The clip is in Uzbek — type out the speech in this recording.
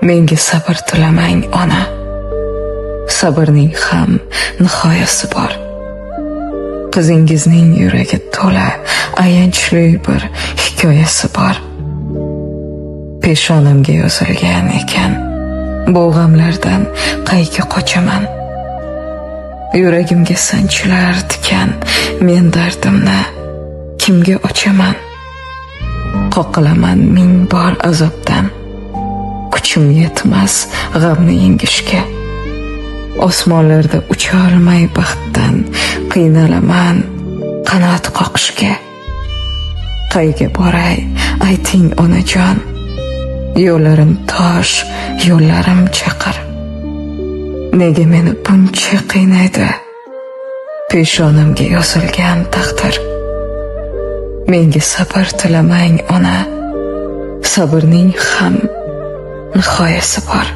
menga sabr tilamang ona. Sabrning ham nihoyasi bor. Qizingizning yuragi to'la ayanchli bir hikoyasi bor. Peshonamga yozilgan ekan, bu g'amlardan qayga qochaman. Yuragimga sanchilar tikan, men dardimni kimga ochaman? Qoqilaman ming bor azobdan, kuchim yetmas g'amni yengishga. Osmonlarda ucholmay baxtdan qiynalaman qanot qoqishga. Qayga boray ayting onajon, yo'llarim tosh, yo'llarim chaqir. Nega meni buncha qiynaydi peshonamga yozilgan taqdir? Menga sabr tilamang ona, sabrning ham nihoyasi bor.